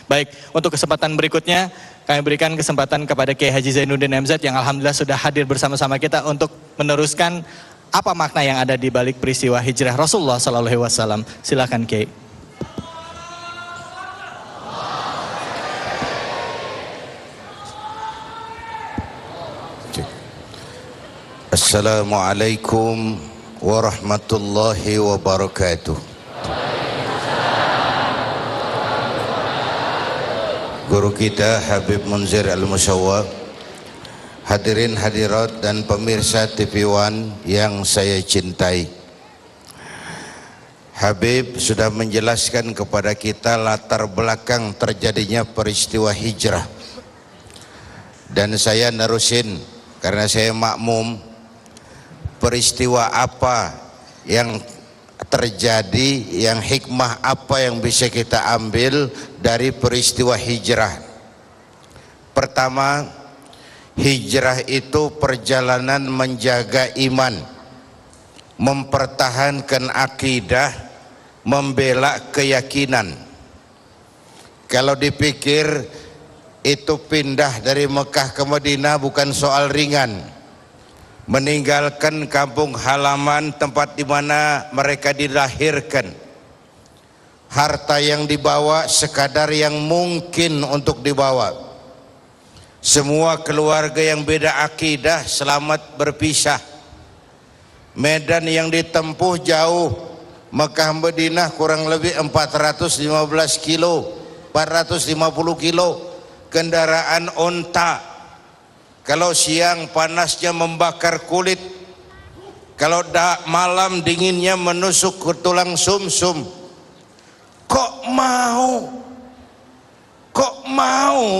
Baik, untuk kesempatan berikutnya kami berikan kesempatan kepada Kiai Haji Zainuddin MZ yang alhamdulillah sudah hadir bersama-sama kita untuk meneruskan apa makna yang ada di balik peristiwa hijrah Rasulullah SAW. Silakan Kiai. Assalamualaikum warahmatullahi wabarakatuh. Guru kita Habib Munzir Al-Musyawwar, hadirin hadirat dan pemirsa TV One yang saya cintai. Habib sudah menjelaskan kepada kita latar belakang terjadinya peristiwa hijrah. Dan saya nerusin karena saya makmum peristiwa apa yang terjadi, yang hikmah apa yang bisa kita ambil dari peristiwa hijrah. Pertama, hijrah itu perjalanan menjaga iman, mempertahankan akidah, membela keyakinan. Kalau dipikir itu pindah dari Mekah ke Madinah bukan soal ringan. Meninggalkan kampung halaman tempat di mana mereka dilahirkan, harta yang dibawa sekadar yang mungkin untuk dibawa. Semua keluarga yang beda akidah selamat berpisah. Medan yang ditempuh jauh, Mekah Madinah kurang lebih 415 kilo, 450 kilo, kendaraan onta. Kalau siang panasnya membakar kulit, kalau malam dinginnya menusuk ke tulang sumsum. Kok mau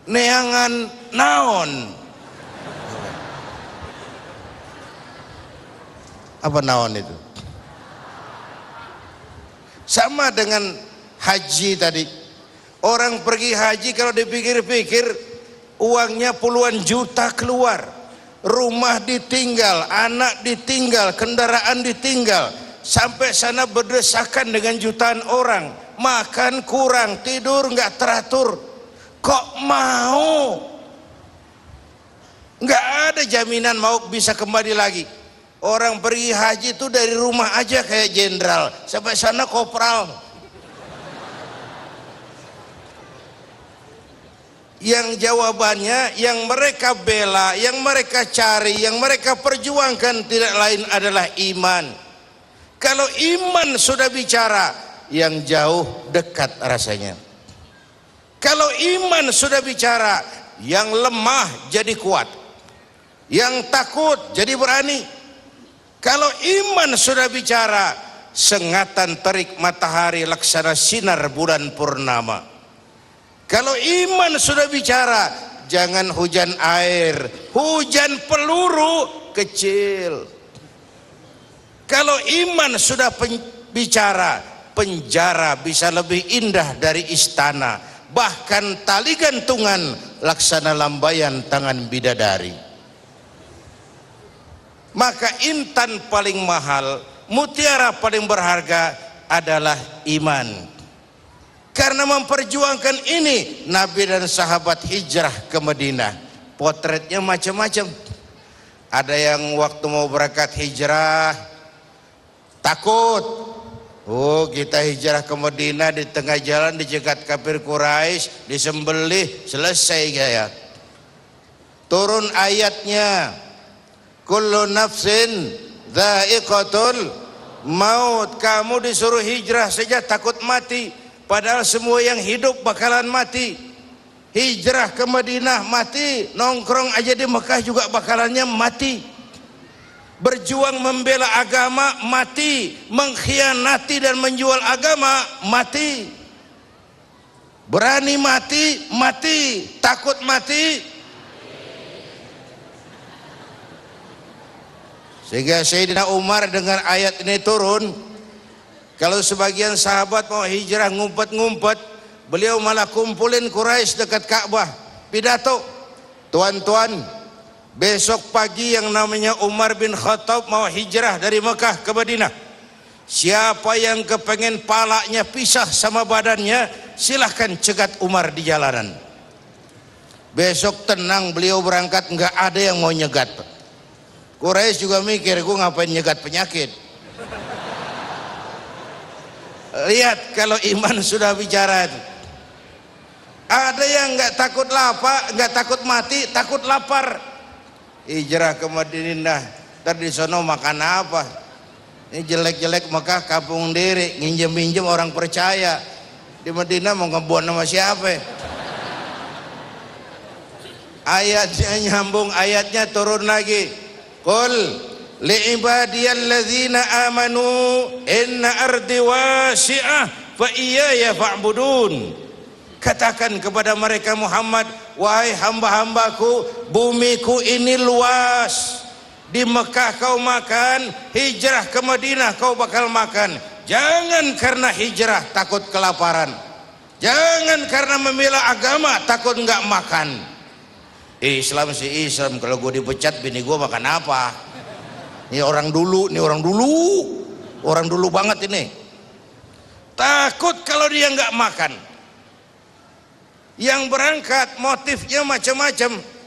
neangan naon? Apa naon itu? Sama dengan haji tadi. Orang pergi haji kalau dipikir-pikir uangnya puluhan juta keluar, rumah ditinggal, anak ditinggal, kendaraan ditinggal, sampai sana berdesakan dengan jutaan orang, makan kurang, tidur nggak teratur. Kok mau? Nggak ada jaminan mau bisa kembali lagi. Orang pergi haji itu dari rumah aja kayak jenderal, sampai sana kopral. Yang jawabannya, yang mereka bela, yang mereka cari, yang mereka perjuangkan tidak lain adalah iman. Kalau iman sudah bicara, yang jauh dekat rasanya. Kalau iman sudah bicara, yang lemah jadi kuat, yang takut jadi berani. Kalau iman sudah bicara, sengatan terik matahari laksana sinar bulan purnama. Kalau iman sudah bicara, jangan hujan air, hujan peluru kecil. Kalau iman sudah bicara, penjara bisa lebih indah dari istana, bahkan tali gantungan laksana lambayan tangan bidadari. Maka intan paling mahal, mutiara paling berharga adalah iman. Karena memperjuangkan ini, Nabi dan sahabat hijrah ke Madinah. Potretnya macam-macam. Ada yang waktu mau berangkat hijrah takut. Oh, kita hijrah ke Madinah, di tengah jalan dicegat kafir Quraisy, disembelih, selesai gaya. Turun ayatnya, kullu nafsin dha'iqatul maut. Kamu disuruh hijrah saja takut mati. Padahal semua yang hidup bakalan mati. Hijrah ke Madinah mati, nongkrong aja di Mekah juga bakalannya mati. Berjuang membela agama mati, mengkhianati dan menjual agama mati. Berani mati, mati. Takut mati. Sehingga Sayyidina Umar dengan ayat ini turun. Kalau sebagian sahabat mau hijrah ngumpet-ngumpet, beliau malah kumpulin Quraisy dekat Ka'bah, pidato, tuan-tuan, besok pagi yang namanya Umar bin Khattab mau hijrah dari Mekah ke Madinah. Siapa yang kepengen palanya pisah sama badannya, silahkan cegat Umar di jalanan. Besok tenang beliau berangkat, nggak ada yang mau nyegat. Quraisy juga mikir, gue ngapain nyegat penyakit. Lihat kalau iman sudah bicara itu. Ada yang nggak takut lapar, nggak takut mati, takut lapar. Hijrah ke Madinah, ntar di sono makan apa? Ini jelek-jelek Mekah kampung diri, nginjem-minjem orang percaya. Di Madinah mau ngebon sama siapa? Ayatnya nyambung, ayatnya turun lagi. Qul li'ibadiyalladzina amanu inna ardi wasi'ah fa iyaya fa'budun. Katakan kepada mereka Muhammad, wahai hamba-hambaku, bumiku ini luas. Di Mekah kau makan, hijrah ke Madinah kau bakal makan. Jangan karena hijrah takut kelaparan, jangan karena membela agama takut nggak makan. Islam sih Islam, kalau gue dipecat bini gue makan apa? Ini orang dulu, orang dulu banget ini. Takut kalau dia nggak makan. Yang berangkat motifnya macam-macam.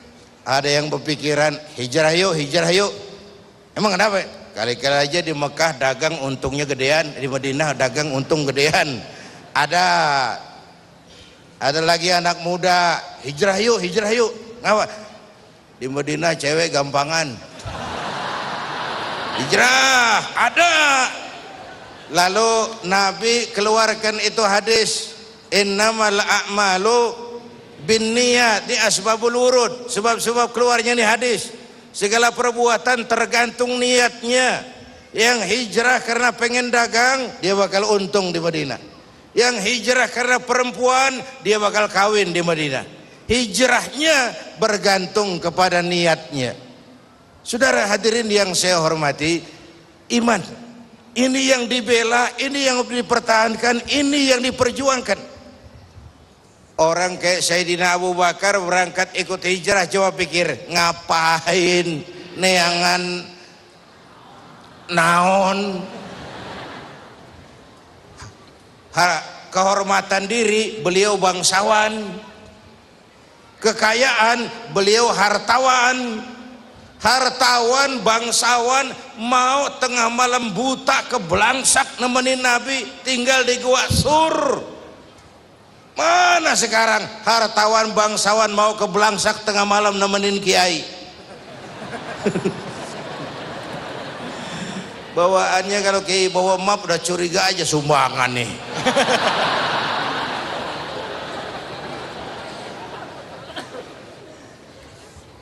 Ada yang berpikiran hijrah yuk. Emang kenapa? Kali-kali aja di Mekah dagang untungnya gedean, di Madinah dagang untung gedean. Ada lagi anak muda hijrah yuk. Ngapa? Di Madinah cewek gampangan. Hijrah ada. Lalu Nabi keluarkan itu hadis, innamal a'malu bin niat, ini asbabul wurud, sebab-sebab keluarnya nih hadis. Segala perbuatan tergantung niatnya. Yang hijrah karena pengen dagang, dia bakal untung di Madinah. Yang hijrah karena perempuan, dia bakal kawin di Madinah. Hijrahnya bergantung kepada niatnya. Saudara hadirin yang saya hormati, iman ini yang dibela, ini yang dipertahankan, ini yang diperjuangkan. Orang kayak Sayyidina Abu Bakar berangkat ikut hijrah, coba pikir ngapain neangan naon. Kehormatan diri beliau bangsawan, kekayaan beliau hartawan, bangsawan, mau tengah malam buta kebelangsak nemenin Nabi tinggal di Gua Sur. Mana sekarang hartawan bangsawan mau ke belangsak tengah malam nemenin kiai. Bawaannya kalau kiai bawa map udah curiga aja sumbangan nih.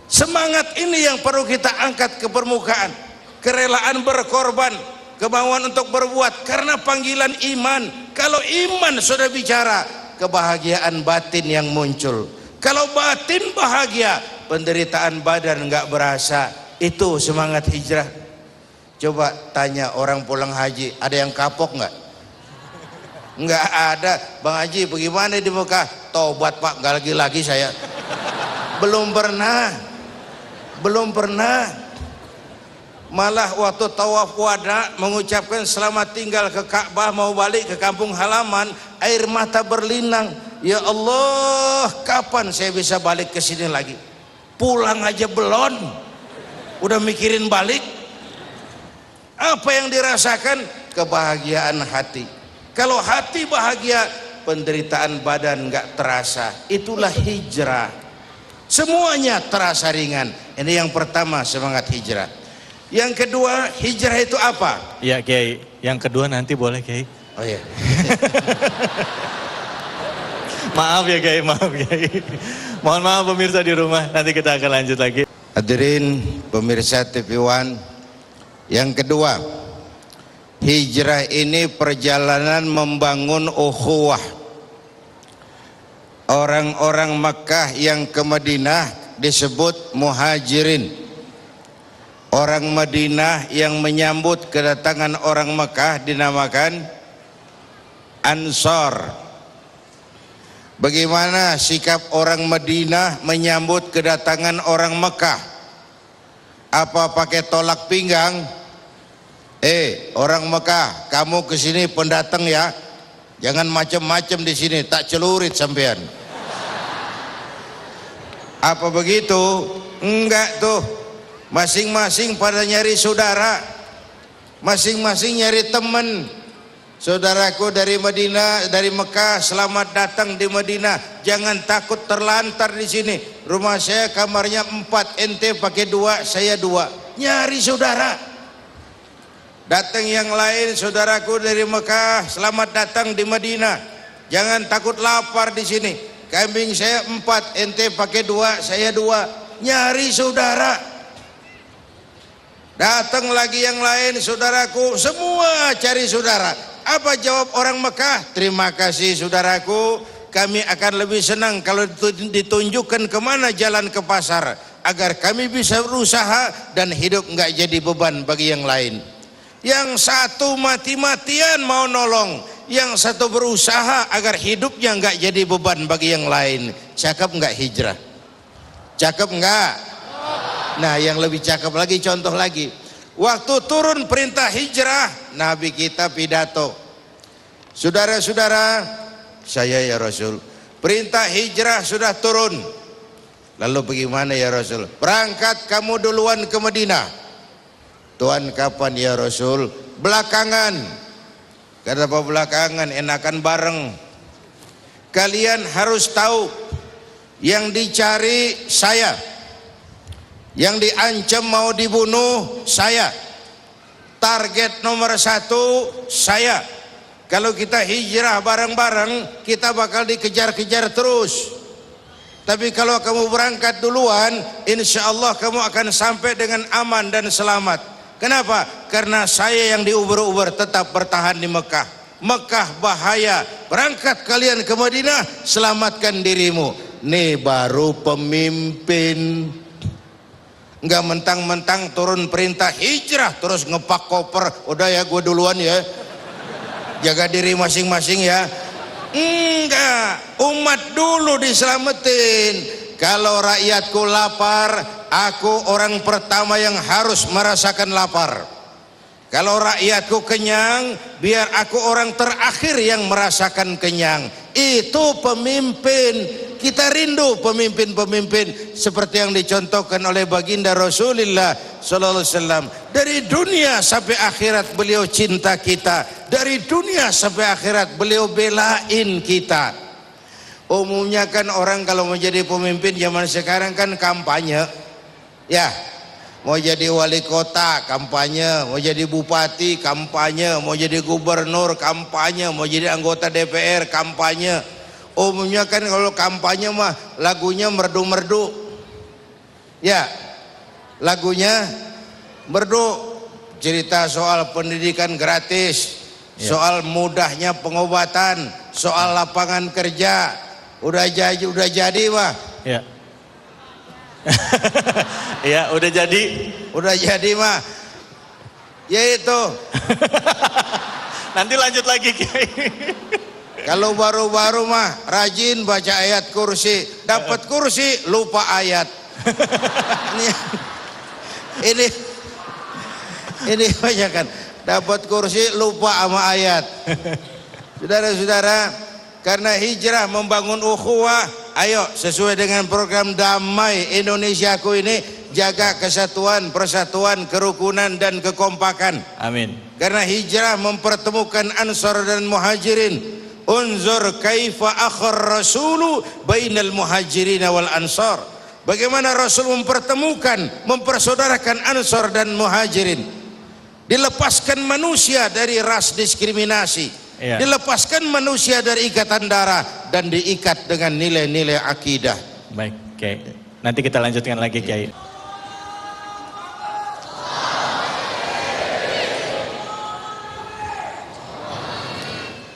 Semangat ini yang perlu kita angkat ke permukaan. Kerelaan berkorban, kemauan untuk berbuat karena panggilan iman. Kalau iman sudah bicara, kebahagiaan batin yang muncul. Kalau batin bahagia, penderitaan badan nggak berasa. Itu semangat hijrah. Coba tanya orang pulang haji, ada yang kapok nggak? Nggak ada. Bang Haji bagaimana di Mekah? Tobat Pak, nggak lagi saya. Belum pernah. Malah waktu tawaf wada mengucapkan selamat tinggal ke Ka'bah, mau balik ke kampung halaman, air mata berlinang. Ya Allah, kapan saya bisa balik ke sini lagi? Pulang aja belum, udah mikirin balik. Apa yang dirasakan? Kebahagiaan hati. Kalau hati bahagia, penderitaan badan nggak terasa. Itulah hijrah. Semuanya terasa ringan. Ini yang pertama, semangat hijrah. Yang kedua, hijrah itu apa? Ya Kiai, yang kedua nanti boleh Kiai. Oh iya. Maaf ya Kiai, maaf Kiai. Mohon maaf pemirsa di rumah, nanti kita akan lanjut lagi. Hadirin pemirsa TV One, yang kedua, hijrah ini perjalanan membangun ukhuwah. Orang-orang Makkah yang ke Madinah disebut muhajirin. Orang Madinah yang menyambut kedatangan orang Mekah dinamakan Ansor. Bagaimana sikap orang Madinah menyambut kedatangan orang Mekah? Apa pakai tolak pinggang? Orang Mekah, kamu ke sini pendatang ya, jangan macam-macam di sini, tak celurit sampean. Apa begitu? Enggak tuh, masing-masing pada nyari saudara, masing-masing nyari teman. Saudaraku dari Madinah, dari Mekah, selamat datang di Madinah. Jangan takut terlantar di sini. Rumah saya kamarnya 4, ente pakai 2, saya 2. Nyari saudara. Datang yang lain, saudaraku dari Mekah, selamat datang di Madinah. Jangan takut lapar di sini. Kambing saya 4, ente pakai 2, saya 2. Nyari saudara. Datang lagi yang lain, saudaraku, semua cari saudara. Apa jawab orang Mekah? Terima kasih saudaraku, kami akan lebih senang kalau ditunjukkan kemana jalan ke pasar, agar kami bisa berusaha dan hidup nggak jadi beban bagi yang lain. Yang satu mati-matian mau nolong, yang satu berusaha agar hidupnya nggak jadi beban bagi yang lain. Cakep nggak hijrah? Cakep nggak? Nah, yang lebih cakep lagi, contoh lagi. Waktu turun perintah hijrah, Nabi kita pidato. Saudara-saudara, saya ya Rasul, perintah hijrah sudah turun. Lalu bagaimana ya Rasul? Berangkat kamu duluan ke Madinah. Tuhan, kapan ya Rasul? Belakangan. Kenapa belakangan? Enakan bareng. Kalian harus tahu, yang dicari saya, yang diancam mau dibunuh saya, target nomor 1 saya. Kalau kita hijrah bareng-bareng, kita bakal dikejar-kejar terus. Tapi kalau kamu berangkat duluan, insya Allah kamu akan sampai dengan aman dan selamat. Kenapa? Karena saya yang diuber-uber tetap bertahan di Mekah. Mekah bahaya, berangkat kalian ke Madinah, selamatkan dirimu. Nih baru pemimpin. Enggak mentang-mentang turun perintah hijrah terus ngepak koper. Udah ya, gue duluan ya, jaga diri masing-masing ya. Enggak, umat dulu diselamatin. Kalau rakyatku lapar, aku orang pertama yang harus merasakan lapar. Kalau rakyatku kenyang, biar aku orang terakhir yang merasakan kenyang. Itu pemimpin. Kita rindu pemimpin-pemimpin seperti yang dicontohkan oleh baginda Rasulullah sallallahu alaihi wasallam. Dari dunia sampai akhirat beliau cinta kita. Dari dunia sampai akhirat beliau belain kita. Umumnya kan orang kalau mau jadi pemimpin zaman sekarang kan kampanye. Ya, mau jadi wali kota kampanye, mau jadi bupati kampanye, mau jadi gubernur kampanye, mau jadi anggota DPR kampanye. Umumnya kan kalau kampanye mah lagunya merdu-merdu. Ya, lagunya merdu, cerita soal pendidikan gratis, soal mudahnya pengobatan, soal lapangan kerja. Udah jadi mah. Ya. Ya, udah jadi mah. Ya itu. Nanti lanjut lagi Kiai. Kalau baru-baru mah rajin baca ayat kursi, dapat kursi lupa ayat. ini banyak kan, dapat kursi lupa sama ayat. Saudara-saudara, karena hijrah membangun ukhuwah, ayo sesuai dengan program Damai Indonesiaku ini, jaga kesatuan, persatuan, kerukunan dan kekompakan. Amin. Karena hijrah mempertemukan Ansar dan Muhajirin. Unzur kaifa akhar rasulu bainal muhajirin wal ansar. Bagaimana Rasul mempertemukan, mempersaudarakan Ansar dan Muhajirin. Dilepaskan manusia dari ras diskriminasi. Dilepaskan manusia dari ikatan darah dan diikat dengan nilai-nilai akidah. Baik, Kiai. Nanti kita lanjutkan lagi, Kiai.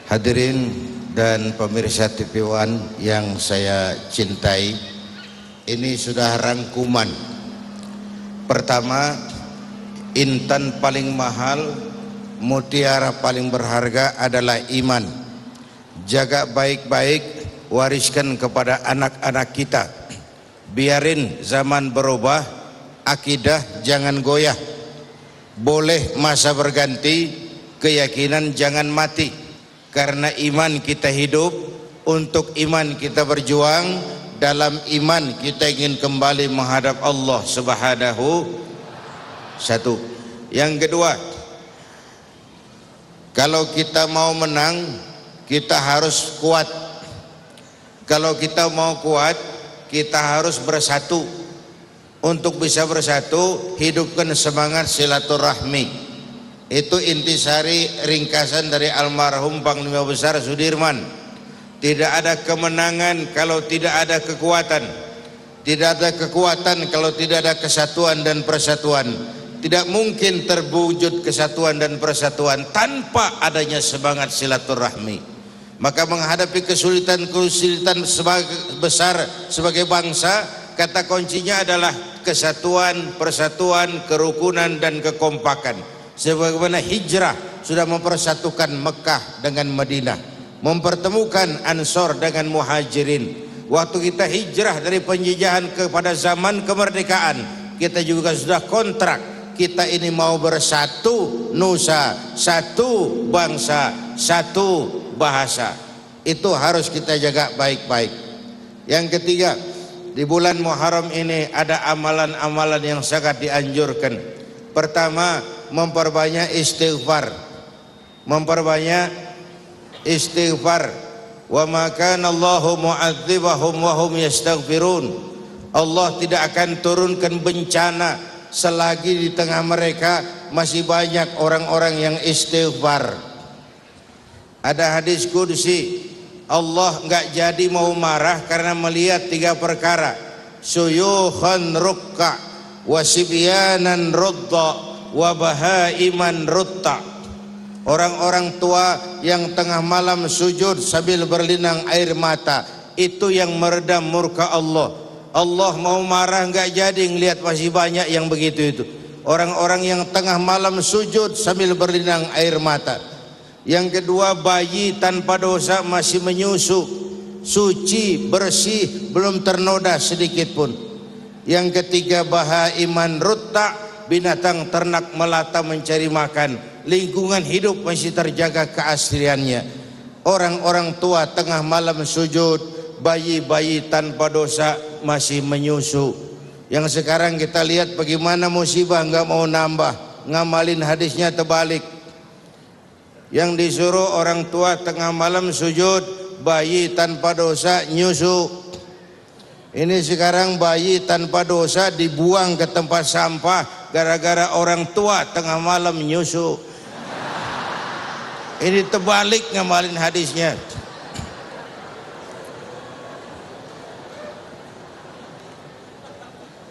Hadirin dan pemirsa TV One yang saya cintai, ini sudah rangkuman. Pertama, intan paling mahal, mutiara paling berharga adalah iman. Jaga baik-baik, wariskan kepada anak-anak kita. Biarin zaman berubah, akidah jangan goyah. boleh masa berganti, keyakinan jangan mati. Karena iman kita hidup, untuk iman kita berjuang, dalam iman kita ingin kembali menghadap Allah Subhanahu. Satu. Yang kedua, kalau kita mau menang, kita harus kuat. Kalau kita mau kuat, kita harus bersatu. Untuk bisa bersatu, hidupkan semangat silaturahmi. Itu intisari ringkasan dari almarhum Panglima Besar Sudirman. Tidak ada kemenangan kalau tidak ada kekuatan. Tidak ada kekuatan kalau tidak ada kesatuan dan persatuan. Tidak mungkin terwujud kesatuan dan persatuan tanpa adanya semangat silaturahmi. Maka menghadapi kesulitan-kesulitan besar sebagai bangsa, kata kuncinya adalah kesatuan, persatuan, kerukunan dan kekompakan. Sebagaimana hijrah sudah mempersatukan Mekah dengan Madinah, mempertemukan Ansor dengan Muhajirin. Waktu kita hijrah dari penjajahan kepada zaman kemerdekaan, kita juga sudah kontrak. Kita ini mau bersatu nusa, satu bangsa, satu bahasa. Itu harus kita jaga baik-baik. Yang ketiga, di bulan Muharram ini ada amalan-amalan yang sangat dianjurkan. Pertama, memperbanyak istighfar. Memperbanyak istighfar. Wa ma kana Allahu mu'adzibahum wa hum yastaghfirun. Allah tidak akan turunkan bencana selagi di tengah mereka masih banyak orang-orang yang istighfar. Ada hadis qudsi, Allah enggak jadi mau marah karena melihat tiga perkara: suyukhan rukka, wasibyanan rudda, wa bahaiman rutta. Orang-orang tua yang tengah malam sujud sambil berlinang air mata, itu yang meredam murka Allah. Allah mau marah enggak jadi ngelihat masih banyak yang begitu itu. Orang-orang yang tengah malam sujud sambil berlinang air mata. Yang kedua, bayi tanpa dosa masih menyusu, suci, bersih, belum ternoda sedikit pun. Yang ketiga, bahaiman rutta, binatang ternak melata mencari makan, lingkungan hidup masih terjaga keasliannya. Orang-orang tua tengah malam sujud, bayi-bayi tanpa dosa masih menyusu. Yang sekarang kita lihat bagaimana musibah enggak mau nambah, ngamalin hadisnya terbalik. Yang disuruh orang tua tengah malam sujud, bayi tanpa dosa nyusu. Ini sekarang bayi tanpa dosa dibuang ke tempat sampah gara-gara orang tua tengah malam nyusu. Ini terbalik ngamalin hadisnya.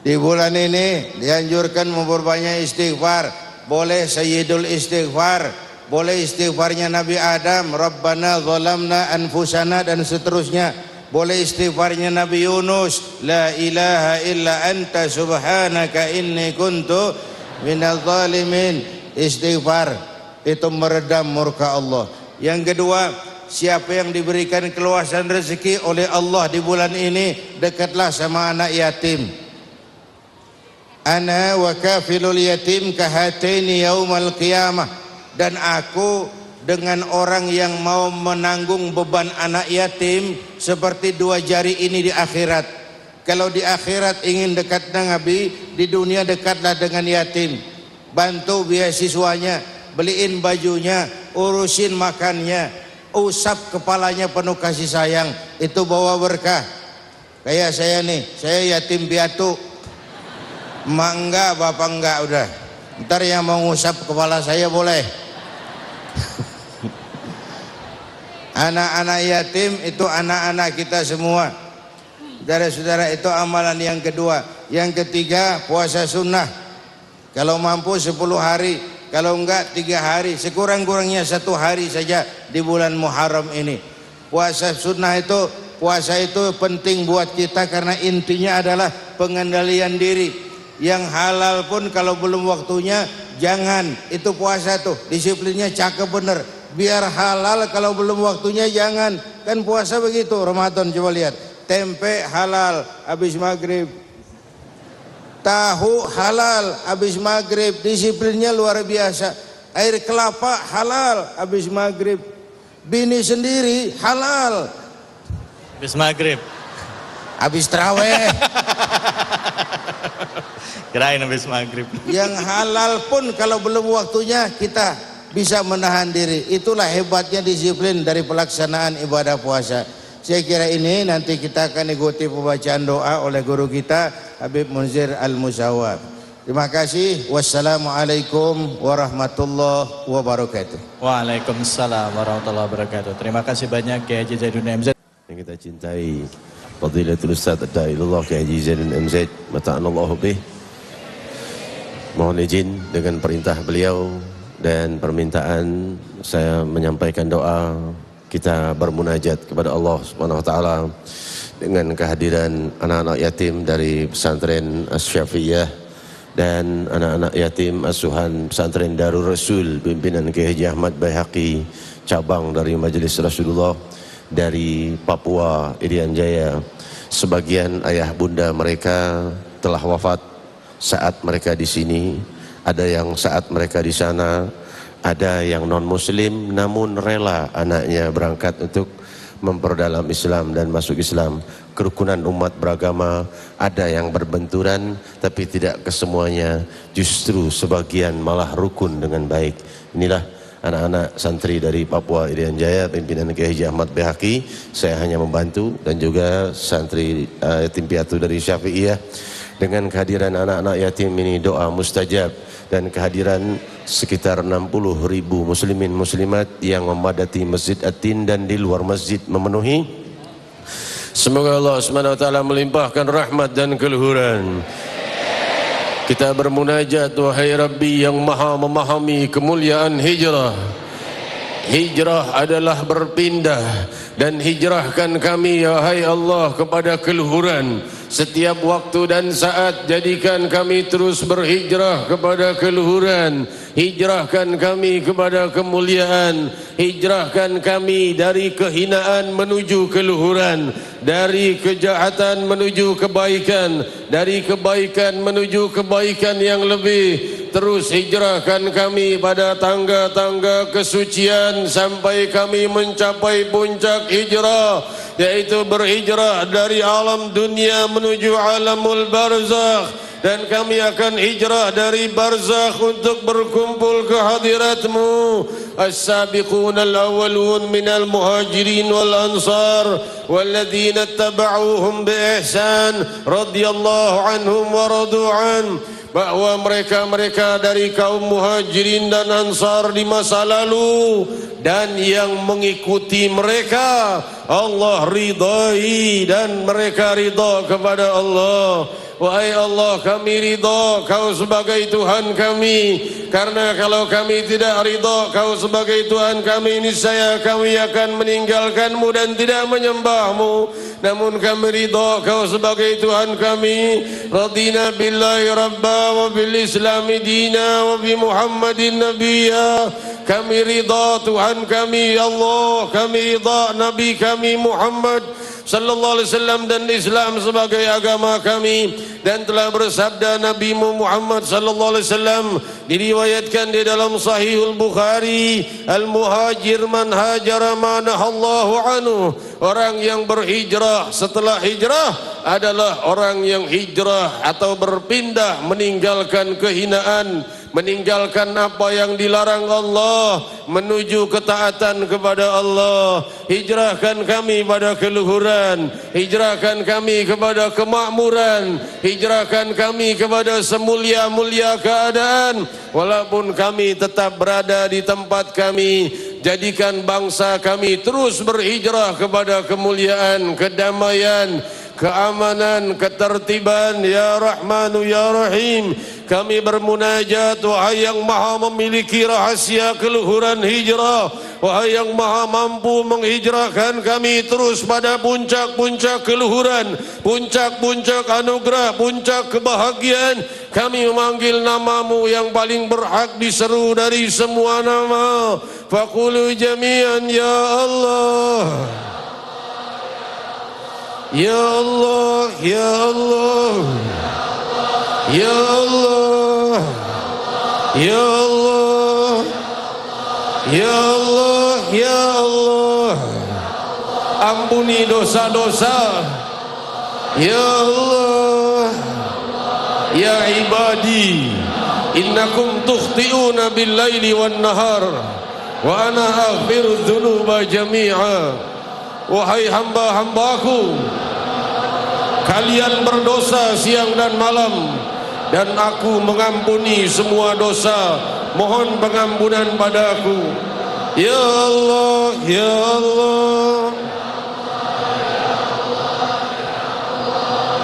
Di bulan ini dianjurkan memperbanyak istighfar. Boleh sayyidul istighfar, boleh istighfarnya Nabi Adam, Rabbana zalamna anfusana, dan seterusnya. Boleh istighfarnya Nabi Yunus, la ilaha illa anta subhanaka inni kuntu minal zalimin. Istighfar itu meredam murka Allah. Yang kedua, siapa yang diberikan keluasan rezeki oleh Allah di bulan ini, dekatlah sama anak yatim. Ana wa kafilul yatim kahataini yaumal qiyamah. Dan aku dengan orang yang mau menanggung beban anak yatim seperti dua jari ini di akhirat. Kalau di akhirat ingin dekat dengan Nabi, di dunia dekatlah dengan yatim. Bantu beasiswanya, beliin bajunya, urusin makannya, usap kepalanya penuh kasih sayang. Itu bawa berkah. Kayak saya nih, saya yatim piatu. Emak enggak, bapak enggak, udah. Ntar yang mau ngusap kepala saya boleh. Anak-anak yatim itu anak-anak kita semua. Saudara-saudara, itu amalan yang kedua. Yang ketiga, puasa sunnah. Kalau mampu 10 hari, kalau enggak 3 hari, sekurang-kurangnya 1 hari saja di bulan Muharram ini. Puasa sunnah itu, puasa itu penting buat kita karena intinya adalah pengendalian diri. Yang halal pun kalau belum waktunya jangan. Itu puasa tuh, disiplinnya cakep bener. Biar halal kalau belum waktunya jangan. Kan puasa begitu Ramadan, coba lihat. Tempe halal habis maghrib. tahu halal habis maghrib, disiplinnya luar biasa. Air kelapa halal habis maghrib, bini sendiri halal Habis maghrib. habis taraweh. Kirain habis maghrib. Yang halal pun kalau belum waktunya kita bisa menahan diri. Itulah hebatnya disiplin dari pelaksanaan ibadah puasa. Saya kira ini nanti kita akan ikuti pembacaan doa oleh guru kita Habib Munzir Al-Musawwab. Terima kasih. Wassalamualaikum warahmatullahi wabarakatuh. Waalaikumsalam warahmatullahi wabarakatuh. Terima kasih banyak Kiai Haji Zainuddin MZ. Yang kita cintai Fadilatul Ustaz Ad-Dailullah Kiai Haji Zainuddin MZ, mata'anallahu bih. Mohon izin dengan perintah beliau dan permintaan saya menyampaikan doa. Kita bermunajat kepada Allah Subhanahu wa taala dengan kehadiran anak-anak yatim dari pesantren Asy-Syafi'iyah dan anak-anak yatim asuhan pesantren Darul Rasul pimpinan Kiai Haji Ahmad Baihaqi cabang dari Majelis Rasulullah dari Papua Irian Jaya. Sebagian ayah bunda mereka telah wafat saat mereka di sini, ada yang saat mereka di sana. Ada yang non-muslim namun rela anaknya berangkat untuk memperdalam Islam dan masuk Islam. Kerukunan umat beragama ada yang berbenturan tapi tidak kesemuanya, justru sebagian malah rukun dengan baik. Inilah anak-anak santri dari Papua Irian Jaya pimpinan Kiai Haji Ahmad Baihaqi. Saya hanya membantu dan juga santri yatim piatu dari Syafi'iyah. Dengan kehadiran anak-anak yatim ini doa mustajab dan kehadiran sekitar 60.000 muslimin muslimat yang memadati Masjid At-Tin dan di luar masjid memenuhi. Semoga Allah SWT melimpahkan rahmat dan keluhuran. Kita bermunajat, wahai Rabbi yang maha memahami kemuliaan hijrah. Hijrah adalah berpindah, dan hijrahkan kami ya hai Allah kepada keluhuran. Setiap waktu dan saat jadikan kami terus berhijrah kepada keluhuran. Hijrahkan kami kepada kemuliaan. Hijrahkan kami dari kehinaan menuju keluhuran, dari kejahatan menuju kebaikan, dari kebaikan menuju kebaikan yang lebih. Terus hijrahkan kami pada tangga-tangga kesucian sampai kami mencapai puncak hijrah, yaitu berhijrah dari alam dunia menuju alamul barzakh, dan kami akan hijrah dari barzakh untuk berkumpul ke hadiratmu. As-sabiqun al-awwalun minal muhajirin wal ansar walladzina ittaba'uuhum bi ihsan radhiyallahu anhum wa radu an. Bahwa mereka-mereka dari kaum muhajirin dan ansar di masa lalu dan yang mengikuti mereka Allah ridai dan mereka ridha kepada Allah. Wahai Allah, kami ridha Kau sebagai Tuhan kami, karena kalau kami tidak ridha Kau sebagai Tuhan kami, niscaya kami akan meninggalkan-Mu dan tidak menyembah-Mu. Namun kami ridha Kau sebagai Tuhan kami. Radina billahi rabba wa bil islami dina wa bi Muhammadin nabiyya. Kami ridha Tuhan kami Allah, kami ridha Nabi kami Muhammad sallallahu alaihi wasallam dan Islam sebagai agama kami. Dan telah bersabda Nabi Muhammad sallallahu alaihi wasallam, diriwayatkan di dalam Sahihul Bukhari, al-muhajir man hajara ma nahallahu anhu. Orang yang berhijrah setelah hijrah adalah orang yang hijrah atau berpindah meninggalkan kehinaan, meninggalkan apa yang dilarang Allah, menuju ketaatan kepada Allah. Hijrahkan kami pada keluhuran, hijrahkan kami kepada kemakmuran, hijrahkan kami kepada semulia-mulia keadaan. Walaupun kami tetap berada di tempat kami, jadikan bangsa kami terus berhijrah kepada kemuliaan, kedamaian, keamanan, ketertiban. Ya Rahmanu Ya Rahim, kami bermunajat, wahai yang maha memiliki rahasia keluhuran hijrah, wahai yang maha mampu menghijrahkan kami terus pada puncak-puncak keluhuran, puncak-puncak anugerah, puncak kebahagiaan. Kami memanggil namamu yang paling berhak diseru dari semua nama. Faqulu jami'an ya Allah, ya Allah, ya Allah, Ya Allah, Ya Allah, Ya Allah, Ya Allah, ampuni dosa-dosa. Ya Allah, Ya ibadi, innakum tukhti'una bil-laili wan-nahar wa ana aghfiru dzunuba jami'a. Wahai hamba-hambaku, kalian berdosa siang dan malam, dan aku mengampuni semua dosa. Mohon pengampunan padaku. Ya Allah, Ya Allah.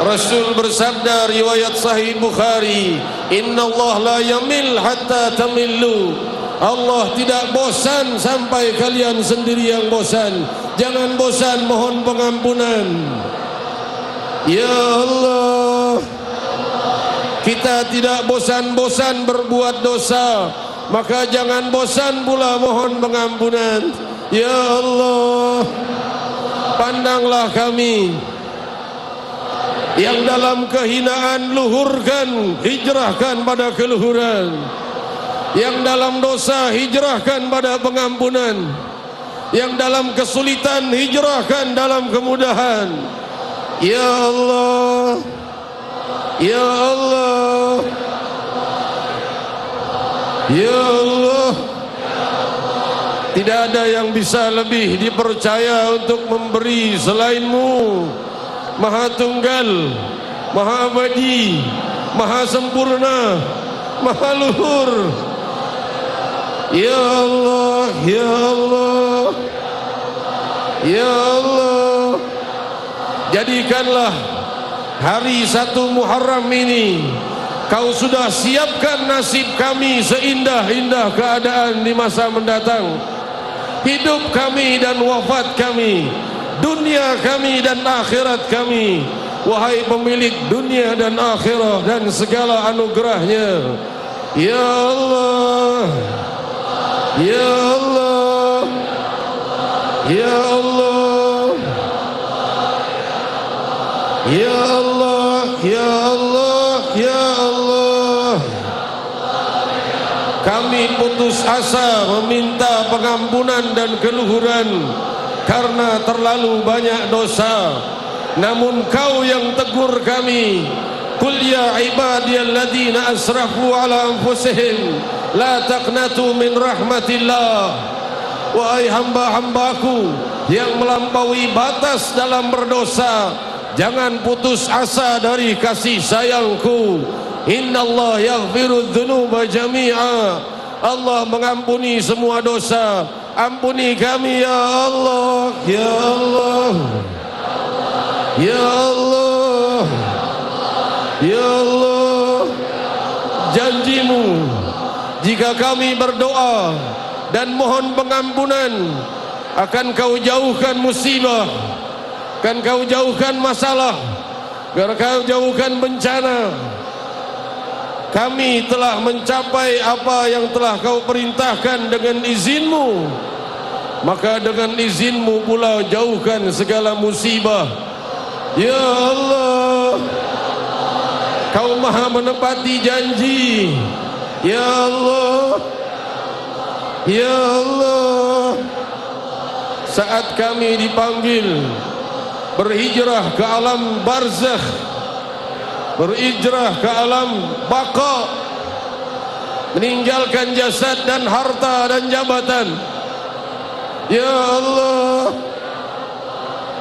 Rasul bersabda, riwayat Sahih Bukhari, Inna Allah la yamil hatta tamillu. Allah tidak bosan sampai kalian sendiri yang bosan. Jangan bosan mohon pengampunan. Ya Allah, kita tidak bosan-bosan berbuat dosa, maka jangan bosan pula mohon pengampunan. Ya Allah, pandanglah kami yang dalam kehinaan luhurkan, hijrahkan pada keluhuran. Yang dalam dosa hijrahkan pada pengampunan. Yang dalam kesulitan hijrahkan dalam kemudahan. Ya Allah, Ya Allah, Ya Allah. Tidak ada yang bisa lebih dipercaya untuk memberi selain-Mu. Maha Tunggal, Maha Abadi, Maha Sempurna, Maha Luhur. Ya Allah, Ya Allah, Ya Allah. Jadikanlah hari 1 Muharram ini Kau sudah siapkan nasib kami seindah-indah keadaan di masa mendatang. Hidup kami dan wafat kami, dunia kami dan akhirat kami. Wahai pemilik dunia dan akhirat dan segala anugerahnya. Ya Allah, Ya Allah, Ya Allah, Ya Allah, Ya Allah, Ya Allah. Kami putus asa meminta pengampunan dan keluhuran karena terlalu banyak dosa. Namun Kau yang tegur kami, Qul ya ibadiyalladzina asrafu ala anfusihim la taqnatu min rahmatillah. Wahai hamba-hambaku yang melampaui batas dalam berdosa, jangan putus asa dari kasih sayangku. Innallaha yaghfiru dzunuba jami'a. Allah mengampuni semua dosa. Ampuni kami ya Allah, Ya Allah, Ya Allah, Ya Allah. Janji-Mu, jika kami berdoa dan mohon pengampunan, akan Kau jauhkan musibah, akan Kau jauhkan masalah, akan Kau jauhkan bencana. Kami telah mencapai apa yang telah Kau perintahkan dengan izin-Mu, maka dengan izin-Mu pula jauhkan segala musibah. Ya Allah, Kau maha menepati janji. Ya Allah, Ya Allah. Saat kami dipanggil berhijrah ke alam barzakh, berhijrah ke alam baqa, meninggalkan jasad dan harta dan jabatan. Ya Allah,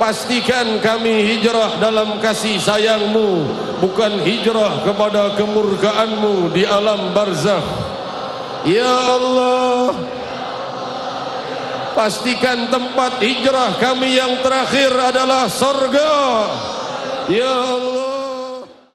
pastikan kami hijrah dalam kasih sayang-Mu, bukan hijrah kepada kemurkaan-Mu di alam barzakh. Ya Allah, pastikan tempat hijrah kami yang terakhir adalah surga. Ya Allah.